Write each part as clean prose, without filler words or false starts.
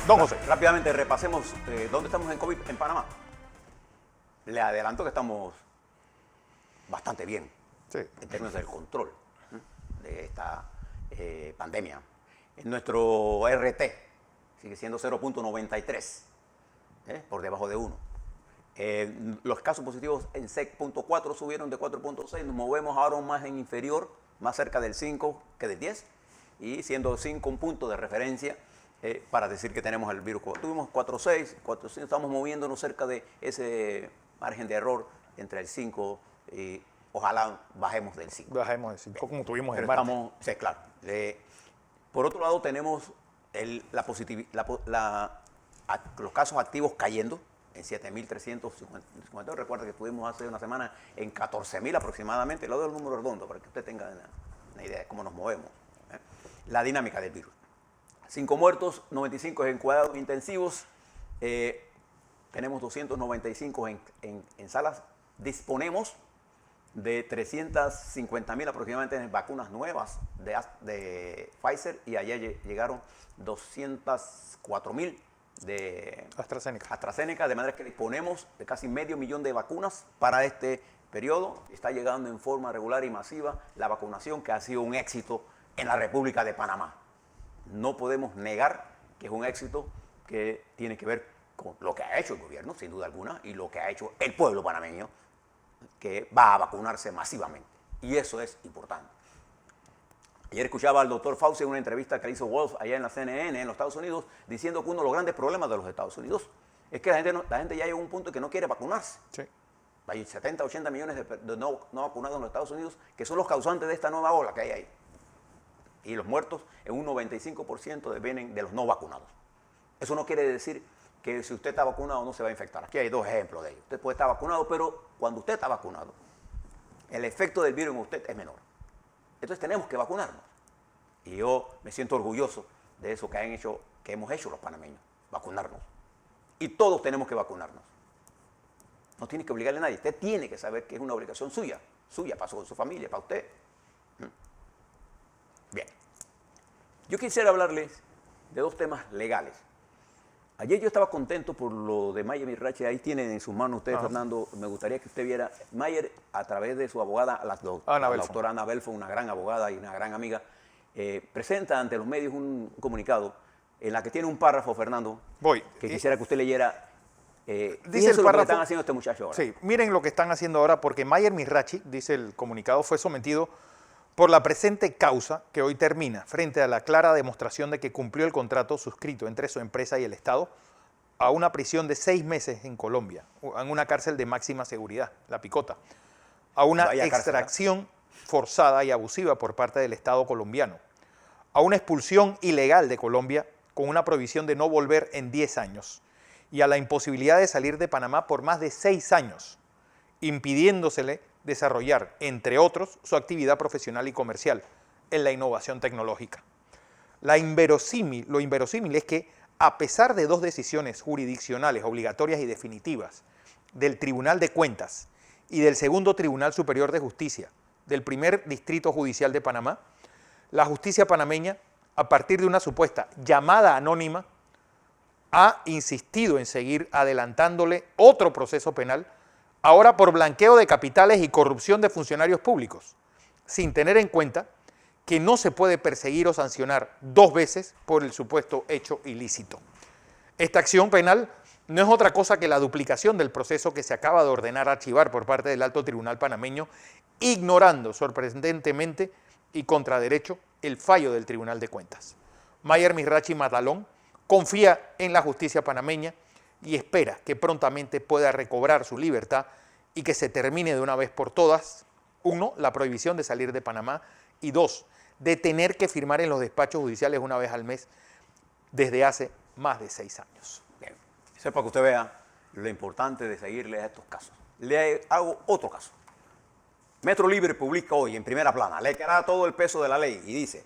Don José. Rápidamente repasemos dónde estamos en COVID en Panamá. Le adelanto que estamos bastante bien en términos del control de esta pandemia. En nuestro RT sigue siendo 0.93, por debajo de 1. Los casos positivos en SEC.4 subieron de 4.6, nos movemos ahora más en inferior, más cerca del 5 que del 10, y siendo 5 un punto de referencia para decir que tenemos el virus. Tuvimos 4.6, 4.5, estamos moviéndonos cerca de ese margen de error entre el 5 y ojalá bajemos del 5. Bajemos del 5 como tuvimos en marzo. marzo. Sí, claro. Por otro lado tenemos los casos activos cayendo en 7.350. Recuerda que estuvimos hace una semana en 14.000 aproximadamente. Le doy el número redondo para que usted tenga una idea de cómo nos movemos. La dinámica del virus. 5 muertos, 95 en cuidados intensivos. Tenemos 295 en salas. Disponemos de 350.000 aproximadamente en vacunas nuevas de Pfizer y ayer llegaron 204.000 de AstraZeneca, de manera que disponemos de casi 500.000 de vacunas para este periodo. Está llegando en forma regular y masiva la vacunación, que ha sido un éxito en la República de Panamá. No podemos negar que es un éxito que tiene que ver con lo que ha hecho el gobierno, sin duda alguna, y lo que ha hecho el pueblo panameño, que va a vacunarse masivamente. Y eso es importante. Ayer escuchaba al doctor Fauci en una entrevista que hizo Wolf allá en la CNN en los Estados Unidos, diciendo que uno de los grandes problemas de los Estados Unidos es que la gente ya llegó a un punto que no quiere vacunarse. Sí. Hay 70, 80 millones de no vacunados en los Estados Unidos, que son los causantes de esta nueva ola que hay ahí. Y los muertos en un 95% vienen de los no vacunados. Eso no quiere decir que si usted está vacunado no se va a infectar. Aquí hay 2 ejemplos de ello. Usted puede estar vacunado, pero cuando usted está vacunado, el efecto del virus en usted es menor. Entonces tenemos que vacunarnos. Y yo me siento orgulloso de eso que hemos hecho los panameños, vacunarnos. Y todos tenemos que vacunarnos. No tiene que obligarle a nadie. Usted tiene que saber que es una obligación suya para su familia, para usted. Bien. Yo quisiera hablarles de 2 temas legales. Ayer yo estaba contento por lo de Mayer Mirrachi. Ahí tienen en sus manos ustedes, Fernando. Me gustaría que usted viera. Mayer, a través de su abogada, la doctora Ana Belfo, una gran abogada y una gran amiga, presenta ante los medios un comunicado en la que tiene un párrafo, Fernando, que quisiera que usted leyera. Dice el párrafo, lo que están haciendo este muchacho ahora. Sí, miren lo que están haciendo ahora, porque Mayer Mirrachi, dice el comunicado, fue sometido por la presente causa que hoy termina, frente a la clara demostración de que cumplió el contrato suscrito entre su empresa y el Estado, a una prisión de 6 meses en Colombia, en una cárcel de máxima seguridad, La Picota, a una extracción forzada y abusiva por parte del Estado colombiano, a una expulsión ilegal de Colombia con una prohibición de no volver en 10 años y a la imposibilidad de salir de Panamá por más de 6 años, impidiéndosele desarrollar, entre otros, su actividad profesional y comercial en la innovación tecnológica. Lo inverosímil es que, a pesar de 2 decisiones jurisdiccionales obligatorias y definitivas del Tribunal de Cuentas y del Segundo Tribunal Superior de Justicia del Primer Distrito Judicial de Panamá, la justicia panameña, a partir de una supuesta llamada anónima, ha insistido en seguir adelantándole otro proceso penal, ahora por blanqueo de capitales y corrupción de funcionarios públicos, sin tener en cuenta que no se puede perseguir o sancionar 2 veces por el supuesto hecho ilícito. Esta acción penal no es otra cosa que la duplicación del proceso que se acaba de ordenar archivar por parte del Alto Tribunal panameño, ignorando sorprendentemente y contra derecho el fallo del Tribunal de Cuentas. Mayer Mirrachi Matalón confía en la justicia panameña y espera que prontamente pueda recobrar su libertad y que se termine de una vez por todas, 1, la prohibición de salir de Panamá, y 2, de tener que firmar en los despachos judiciales una vez al mes desde hace más de 6 años. Bien, eso es para que usted vea lo importante de seguirle a estos casos. Le hago otro caso. Metro Libre publica hoy en primera plana, le quedará todo el peso de la ley y dice,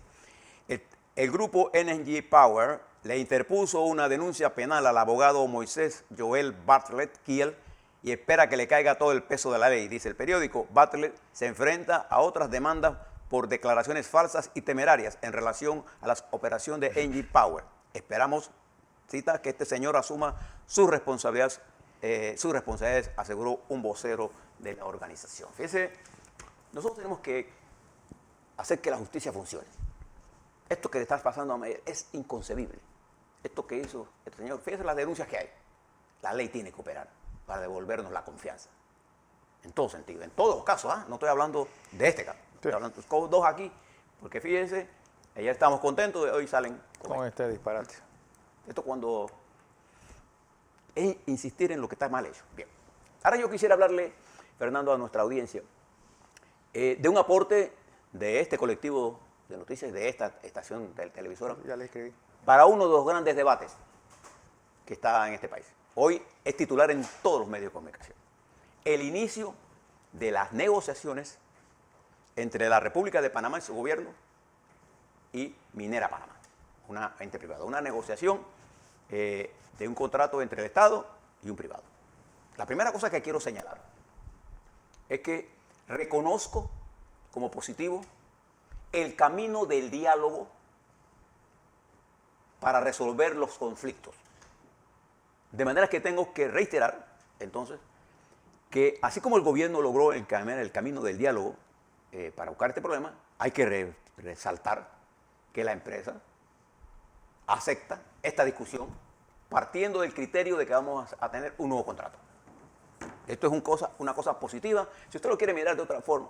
el grupo Energy Power le interpuso una denuncia penal al abogado Moisés Joel Bartlett Kiel y espera que le caiga todo el peso de la ley. Dice el periódico, Bartlett se enfrenta a otras demandas por declaraciones falsas y temerarias en relación a la operación de Energy Power. Esperamos necesita que este señor asuma sus responsabilidades, aseguró un vocero de la organización. Fíjese, nosotros tenemos que hacer que la justicia funcione. Esto que le está pasando a Mayer es inconcebible. Esto que hizo este señor, fíjese las denuncias que hay. La ley tiene que operar para devolvernos la confianza. En todo sentido, en todos los casos, no estoy hablando de este caso. Sí. Estoy hablando de dos aquí, porque fíjense, ayer estábamos contentos y hoy salen con este disparate. Esto cuando es insistir en lo que está mal hecho. Bien. Ahora yo quisiera hablarle, Fernando, a nuestra audiencia, de un aporte de este colectivo de noticias, de esta estación televisora, ya le escribí, para uno de los grandes debates que está en este país. Hoy es titular en todos los medios de comunicación. El inicio de las negociaciones entre la República de Panamá y su gobierno y Minera Panamá, una ente privada, una negociación de un contrato entre el Estado y un privado. La primera cosa que quiero señalar es que reconozco como positivo el camino del diálogo para resolver los conflictos. De manera que tengo que reiterar, entonces, que así como el gobierno logró el camino del diálogo para buscar este problema, hay que resaltar que la empresa acepta esta discusión partiendo del criterio de que vamos a tener un nuevo contrato. Esto es una cosa positiva. Si usted lo quiere mirar de otra forma,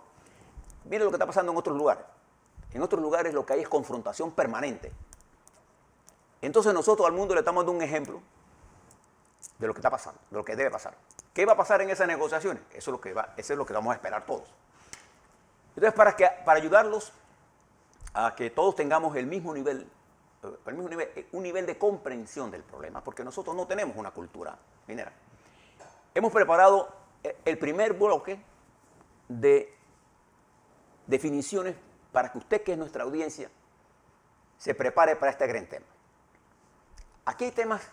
mire lo que está pasando en otros lugares. En otros lugares lo que hay es confrontación permanente. Entonces nosotros al mundo le estamos dando un ejemplo de lo que está pasando, de lo que debe pasar. ¿Qué va a pasar en esas negociaciones? Eso es lo que vamos a esperar todos. Entonces, para ayudarlos a que todos tengamos un nivel de comprensión del problema, porque nosotros no tenemos una cultura minera, hemos preparado el primer bloque de definiciones para que usted, que es nuestra audiencia, se prepare para este gran tema. Aquí hay temas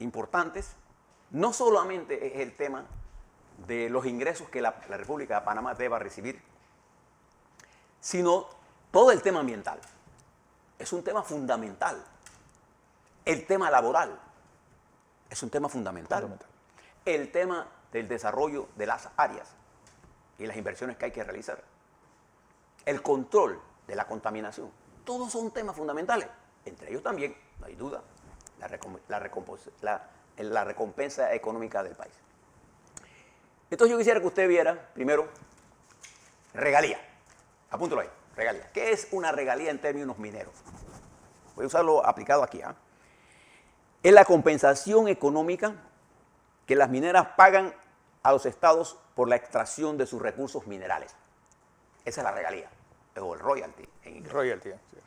importantes. No solamente es el tema de los ingresos que la República de Panamá deba recibir, sino todo el tema ambiental. Es un tema fundamental. El tema laboral es un tema fundamental. El tema del desarrollo de las áreas y las inversiones que hay que realizar. El control de la contaminación. Todos son temas fundamentales. Entre ellos también, no hay duda, la recompensa económica del país. Entonces yo quisiera que usted viera, primero, regalía. Apúntalo ahí, regalía. ¿Qué es una regalía en términos mineros? Voy a usarlo aplicado aquí. Es la compensación económica que las mineras pagan a los estados por la extracción de sus recursos minerales. Esa es la regalía, o el royalty en inglés. Royalty, sí.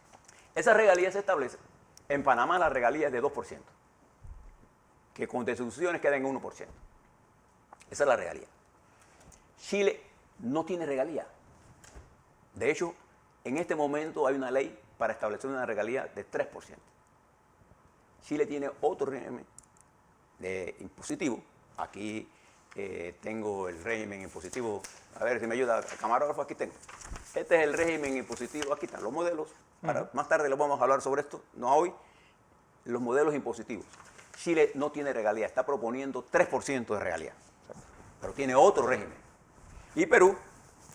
Esa regalía se establece. En Panamá la regalía es de 2%, que con deducciones queda en 1%. Esa es la regalía. Chile no tiene regalía. De hecho, en este momento hay una ley para establecer una regalía de 3%. Chile tiene otro régimen de impositivo. Aquí tengo el régimen impositivo. A ver si me ayuda, camarógrafo, aquí tengo. Este es el régimen impositivo. Aquí están los modelos. Más tarde les vamos a hablar sobre esto, no hoy. Los modelos impositivos. Chile no tiene regalía, está proponiendo 3% de regalía, pero tiene otro régimen. Y Perú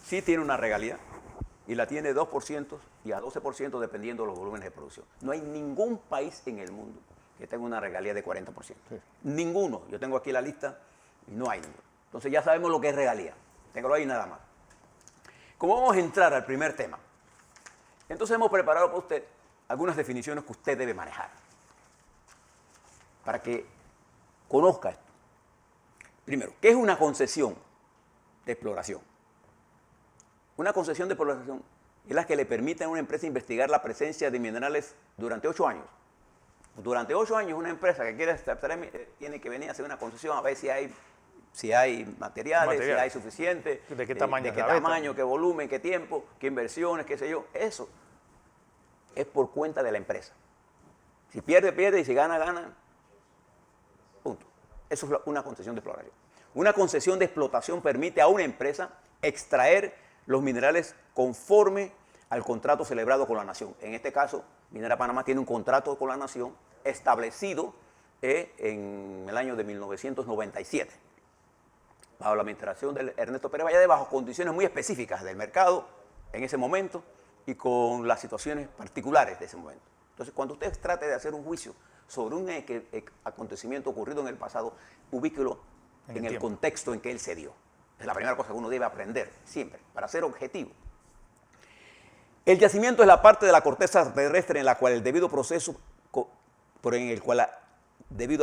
sí tiene una regalía y la tiene 2% y a 12% dependiendo de los volúmenes de producción. No hay ningún país en el mundo que tenga una regalía de 40%. Sí. Ninguno. Yo tengo aquí la lista y no hay ninguno. Entonces ya sabemos lo que es regalía. Téngalo ahí nada más. Como vamos a entrar al primer tema, entonces hemos preparado para usted algunas definiciones que usted debe manejar para que conozca esto. Primero, ¿qué es una concesión de exploración? Una concesión de exploración es la que le permite a una empresa investigar la presencia de minerales durante 8 años. Durante 8 años una empresa que quiere extraer tiene que venir a hacer una concesión a ver si hay materiales, si hay suficiente, de qué tamaño, qué volumen, qué tiempo, qué inversiones, qué sé yo. Eso es por cuenta de la empresa. Si pierde, pierde, y si gana, gana. Punto. Eso es una concesión de exploración. Una concesión de explotación permite a una empresa extraer los minerales conforme al contrato celebrado con la nación. En este caso, Minera Panamá tiene un contrato con la nación establecido en el año de 1997, bajo la administración de Ernesto Pérez Valladares, bajo condiciones muy específicas del mercado en ese momento y con las situaciones particulares de ese momento. Entonces, cuando usted trate de hacer un juicio sobre un acontecimiento ocurrido en el pasado, ubíquelo en el contexto en que él se dio. Es la primera cosa que uno debe aprender siempre, para ser objetivo. El yacimiento es la parte de la corteza terrestre en la cual debido a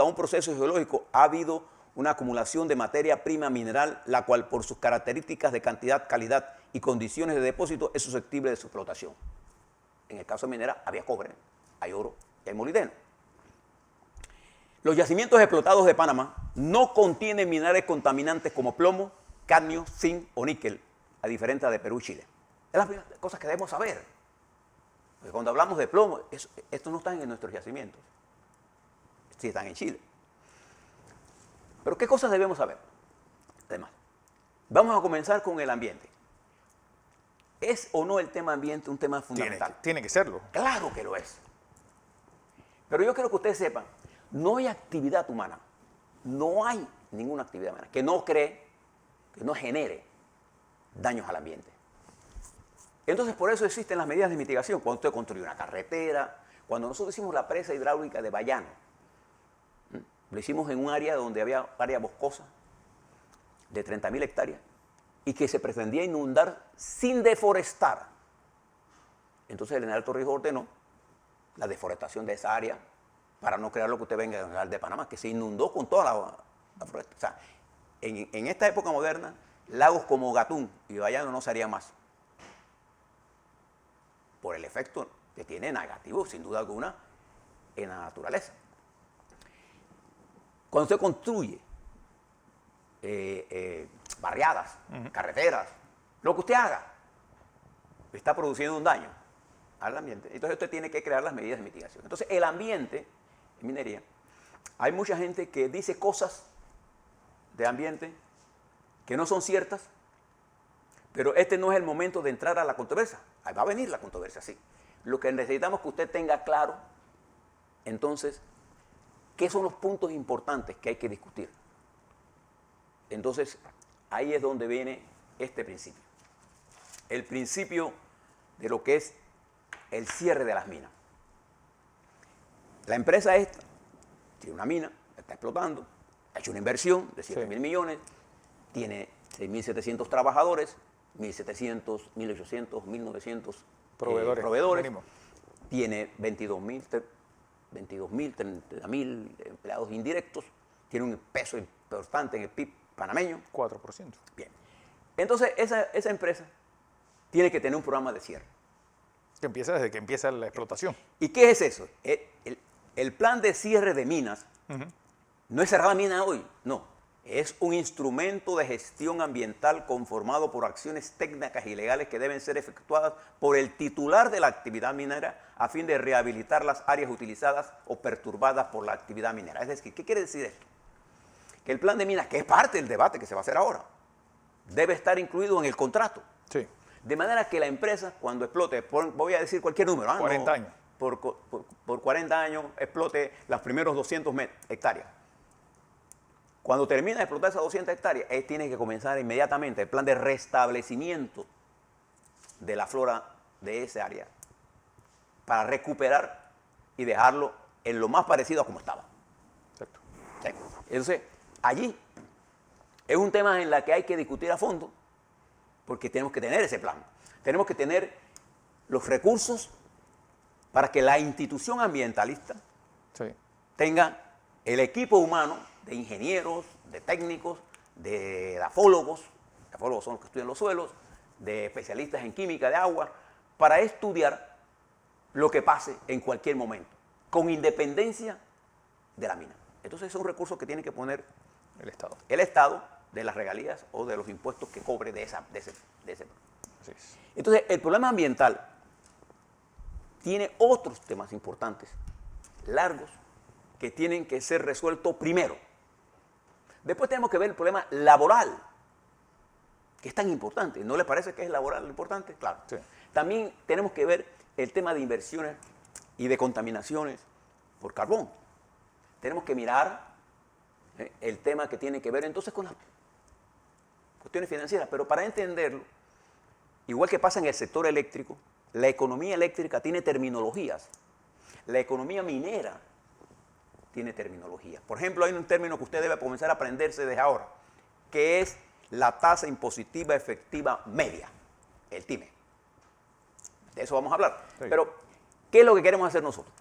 un proceso geológico ha habido una acumulación de materia prima mineral, la cual por sus características de cantidad, calidad y condiciones de depósito es susceptible de su explotación. En el caso de minera había cobre, hay oro y hay molibdeno. Los yacimientos explotados de Panamá no contienen minerales contaminantes como plomo, cadmio, zinc o níquel, a diferencia de Perú y Chile. Es la primera cosa que debemos saber. Porque cuando hablamos de plomo, estos no están en nuestros yacimientos. Sí están en Chile. Pero ¿qué cosas debemos saber? Además, vamos a comenzar con el ambiente. ¿Es o no el tema ambiente un tema fundamental? Tiene que serlo. Claro que lo es. Pero yo quiero que ustedes sepan, no hay actividad humana, no hay ninguna actividad humana que no genere daños al ambiente. Entonces, por eso existen las medidas de mitigación. Cuando usted construye una carretera, cuando nosotros hicimos la presa hidráulica de Bayano, lo hicimos en un área donde había área boscosa de 30.000 hectáreas y que se pretendía inundar sin deforestar. Entonces el general Torrijos ordenó la deforestación de esa área para no crear lo que usted ve en el Canal de Panamá, que se inundó con toda la foresta. O sea, en esta época moderna, lagos como Gatún y Bayano no se harían más. Por el efecto que tiene negativo, sin duda alguna, en la naturaleza. Cuando usted construye barriadas, carreteras, lo que usted haga, está produciendo un daño al ambiente. Entonces usted tiene que crear las medidas de mitigación. Entonces el ambiente, en minería, hay mucha gente que dice cosas de ambiente que no son ciertas, pero este no es el momento de entrar a la controversia. Ahí va a venir la controversia, sí. Lo que necesitamos es que usted tenga claro, entonces, ¿qué son los puntos importantes que hay que discutir? Entonces, ahí es donde viene este principio. El principio de lo que es el cierre de las minas. La empresa esta tiene una mina, está explotando, ha hecho una inversión de 7.000 millones, tiene 6.700 trabajadores, 1.700, 1.800, 1.900 proveedores, tiene 22.000, 30.000 empleados indirectos, tiene un peso importante en el PIB panameño. 4%. Bien. Entonces, esa empresa tiene que tener un programa de cierre. Que empieza desde que empieza la explotación. ¿Y qué es eso? El plan de cierre de minas no es cerrar la mina hoy, no. Es un instrumento de gestión ambiental conformado por acciones técnicas y legales que deben ser efectuadas por el titular de la actividad minera a fin de rehabilitar las áreas utilizadas o perturbadas por la actividad minera. Es decir, ¿qué quiere decir esto? Que el plan de minas, que es parte del debate que se va a hacer ahora, debe estar incluido en el contrato. Sí. De manera que la empresa, cuando explote, voy a decir cualquier número, 40 años. Por 40 años explote los primeros 200 hectáreas. Cuando termina de explotar esas 200 hectáreas, él tiene que comenzar inmediatamente el plan de restablecimiento de la flora de esa área para recuperar y dejarlo en lo más parecido a como estaba. Exacto. ¿Sí? Entonces, allí es un tema en el que hay que discutir a fondo porque tenemos que tener ese plan. Tenemos que tener los recursos para que la institución ambientalista tenga el equipo humano de ingenieros, de técnicos, de dafólogos son los que estudian los suelos, de especialistas en química de agua, para estudiar lo que pase en cualquier momento, con independencia de la mina. Entonces es un recurso que tiene que poner el Estado de las regalías o de los impuestos que cobre de ese. Así es. Entonces el problema ambiental tiene otros temas importantes, largos, que tienen que ser resueltos primero. Después tenemos que ver el problema laboral, que es tan importante. ¿No les parece que es laboral lo importante? Claro. Sí. También tenemos que ver el tema de inversiones y de contaminaciones por carbón. tenemos que mirar el tema que tiene que ver entonces con las cuestiones financieras. Pero para entenderlo, igual que pasa en el sector eléctrico, la economía eléctrica tiene terminologías. La economía minera tiene terminologías. Por ejemplo, hay un término que usted debe comenzar a aprenderse desde ahora, que es la tasa impositiva efectiva media, el TIME. De eso vamos a hablar. Sí. Pero, ¿qué es lo que queremos hacer nosotros?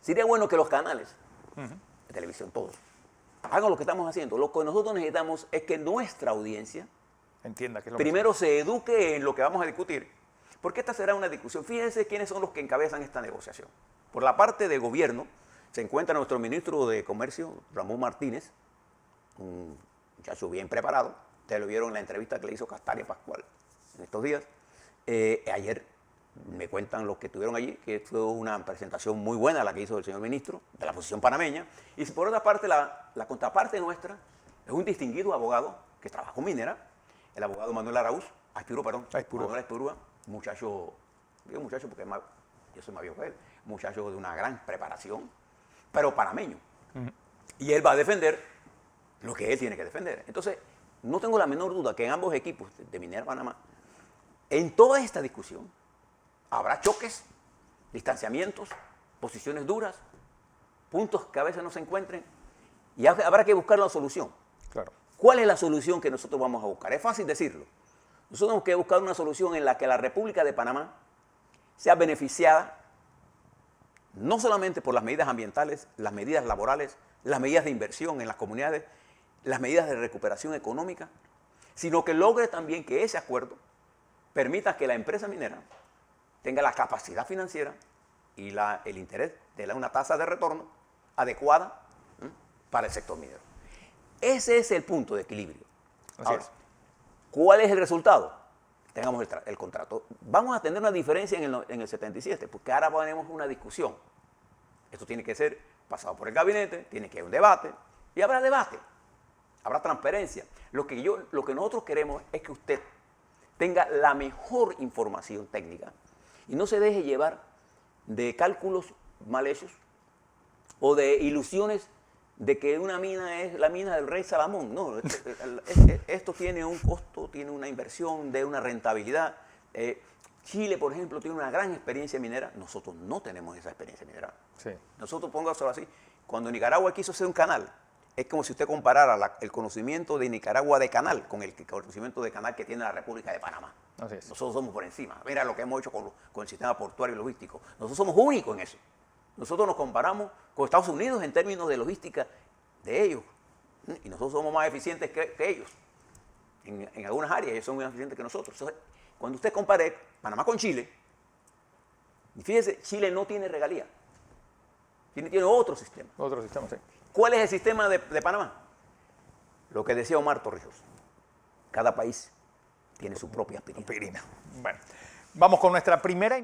Sería bueno que los canales de televisión, todos, hagan lo que estamos haciendo. Lo que nosotros necesitamos es que nuestra audiencia entienda que es lo primero se eduque en lo que vamos a discutir, porque esta será una discusión. Fíjense quiénes son los que encabezan esta negociación. Por la parte de gobierno se encuentra nuestro ministro de Comercio, Ramón Martínez, un muchacho bien preparado. Ustedes lo vieron en la entrevista que le hizo Castalia Pascual en estos días. Ayer me cuentan los que estuvieron allí que fue una presentación muy buena la que hizo el señor ministro de la posición panameña. Y por otra parte, la contraparte nuestra es un distinguido abogado que trabaja con minera, el abogado Manuel Araúz, Manuel Aspirúa, muchacho, digo muchacho porque yo soy más viejo que él, muchacho de una gran preparación, pero panameño. Y él va a defender lo que él tiene que defender. Entonces, no tengo la menor duda que en ambos equipos de Minera Panamá, en toda esta discusión, habrá choques, distanciamientos, posiciones duras, puntos que a veces no se encuentren, y habrá que buscar la solución. Claro. ¿Cuál es la solución que nosotros vamos a buscar? Es fácil decirlo. Nosotros tenemos que buscar una solución en la que la República de Panamá sea beneficiada no solamente por las medidas ambientales, las medidas laborales, las medidas de inversión en las comunidades, las medidas de recuperación económica, sino que logre también que ese acuerdo permita que la empresa minera tenga la capacidad financiera y el interés de una tasa de retorno adecuada para el sector minero. Ese es el punto de equilibrio. Ahora, ¿cuál es el resultado? Tengamos el contrato. Vamos a tener una diferencia en el 77, porque ahora tenemos una discusión. Esto tiene que ser pasado por el gabinete, tiene que haber un debate, y habrá debate, habrá transparencia. Lo que nosotros queremos es que usted tenga la mejor información técnica y no se deje llevar de cálculos mal hechos o de ilusiones de que una mina es la mina del rey Salomón. No, esto tiene un costo, tiene una inversión, de una rentabilidad. Chile, por ejemplo, tiene una gran experiencia minera. Nosotros no tenemos esa experiencia minera. Sí. Nosotros, póngaselo así, cuando Nicaragua quiso hacer un canal, es como si usted comparara el conocimiento de Nicaragua de canal con el conocimiento de canal que tiene la República de Panamá. Así es. Nosotros somos por encima. Mira lo que hemos hecho con el sistema portuario y logístico. Nosotros somos únicos en eso. Nosotros nos comparamos con Estados Unidos en términos de logística de ellos. Y nosotros somos más eficientes que ellos. En algunas áreas ellos son más eficientes que nosotros. Entonces, cuando usted compare Panamá con Chile, y fíjese, Chile no tiene regalía. Tiene otro sistema. Otro sistema, sí. ¿Cuál es el sistema de Panamá? Lo que decía Omar Torrijos. Cada país tiene su propia aspirina. Bueno, vamos con nuestra primera